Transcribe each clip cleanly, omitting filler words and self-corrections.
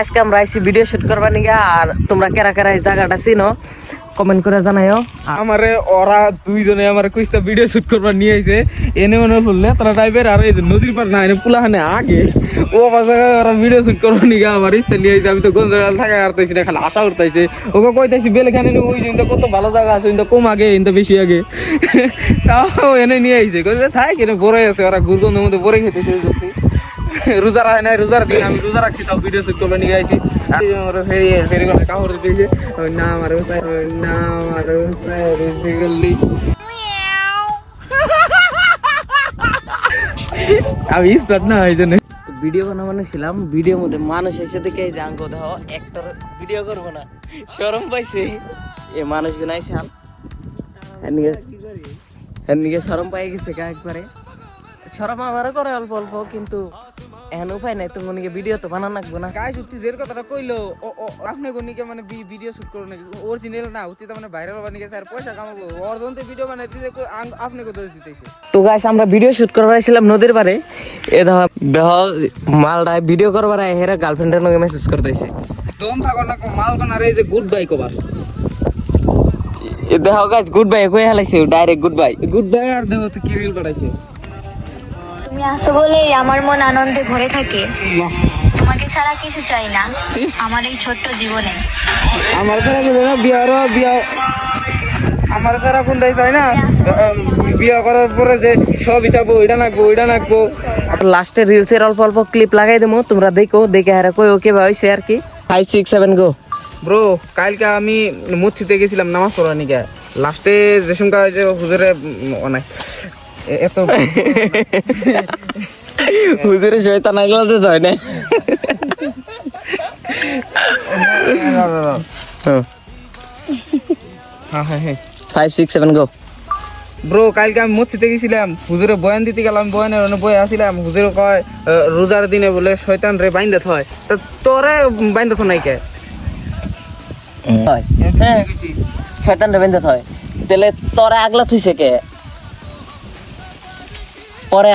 আজকে আমরা আইছি ভিডিও শুট করবা নিগা। আর তোমরা কারা কারা এই জায়গাটা চিনো কমেন্ট করে জানাইও। আমারে ওরা দুইজনে আমার কইস্তা ভিডিও শুট করবা নিয়ে আইছে এনে মনে হলো তারা টাইপের। আর এই যে নদীর পার না এনে পুলাহানে আগে ও পাশে ওরা ভিডিও শুট করবা নিগা আমার ইস্তা নিয়ে আইছে। আমি তো গঞ্জরাল থাকা হারতাইছি না, খালি আশা উঠতাইছে। ওকে কইতাইছি বেলখানে ওই যে কত ভালো জায়গা আছে, ইন্দা কম আগে ইন্দা বেশি আগে, তাও এনে নিয়ে আইছে। কইছে থাক এনে বড় আছে, ওরা গুরগন্ধের মধ্যে বড় খেতেছে। রোজা রাখে নাই, রোজার দিন আমি রোজা রাখছি, তাও ভিডিও শুট করবা নিয়ে আইছি। ফেরি কথা কাপড় দিয়েছে না আমার না আমার আমি স্টার্ট না এই জন্য ভিডিও বানানো ছিলাম। ভিডিওর মধ্যে মানুষ এসে দেখে যে আঙ্ক দেহ একটার ভিডিও করবো না, শরম পাইছে এ মানুষ গুনাইছিলাম। এর শরম পাই গেছে একবারে। শরম আমারও করে অল্প অল্প, কিন্তু এখন উপায় নাই। তোমার ভিডিও তো বানানো লাগবো না। গাইস উঠতে যে কথাটা কইলো আপনি কোনিকে মানে ভিডিও শুট করো নাকি অরিজিনাল না উঠতে মানে ভাইরাল বানি গেছে আর পয়সা কামাবো ওর জন্য ভিডিও বানাইতে আপনি কত দিতেছে। তো গাইস আমরা ভিডিও শুট করবার ছিলাম নদীর পারে। এ দেহ মালটা ভিডিও করবার হেরা গার্লফ্রেন্ডের নগে মেসেজ করতেছে। দম থাকো না মাল কোন আর এই যে গুড বাই কবার এ দেহ গাইস গুড বাই কই হেলাইছে, ডাইরেক্ট গুড বাই আর দেহ তো কি রিল পাঠাইছে। তুমি আসো বলেই আমার মন আনন্দে ভরে থাকে। তোমাকে ছাড়া কিছু চাই না আমার এই ছোট্ট জীবনে। আমার ছাড়া কিন্তু না বিয়া আমার ছাড়া কোনটাই চাই না। বিয়া করার পরে যে সব হিসাবো এটা নাকবো। লাস্টে রিলসের অল্প অল্প ক্লিপ লাগাই দেবো, তোমরা দেখো, দেখে হারা কই ওকে হয়েছে আর কি। 5 6 7 গো। ব্রো কালকে আমি মসজিদে গেছিলাম নামাজ পড়া নিকে। লাস্টে যে সঙ্গে যে হুজুরে অনেক এত হুজুরে শয়তান আগলাতে যায় না। হ্যাঁ 5 6 7 গো। ব্রো কালকে আমি মসজিদে গেছিলাম, হুজুরে বয়ান দিতে গেলাম, বয়ানের অনেক বয়ে আসিলাম। হুজুরে কয় রোজার দিনে বলে শয়তান রে বাইন্দা থয়, তা তোরে বাইন্দা থ নাই কে? হ্যাঁ শয়তান রে বেঁধে হয়, তাহলে তোরা আগলা থইছে কে? পরে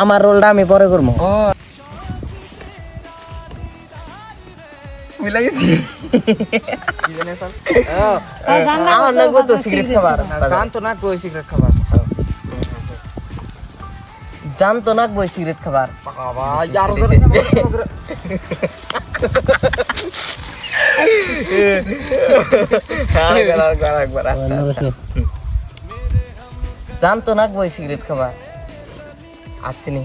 আমার রোলটা আমি পরে করবো। ও বুঝলা গেছি আমার লাগবে তো সিগারেট খাবার। জানতো না কই সিগারেট খাবার, জানতো না বই সিগারেট খাবার। বাবা यार জানতো না বই সিগারেট খাবার। আসছে নি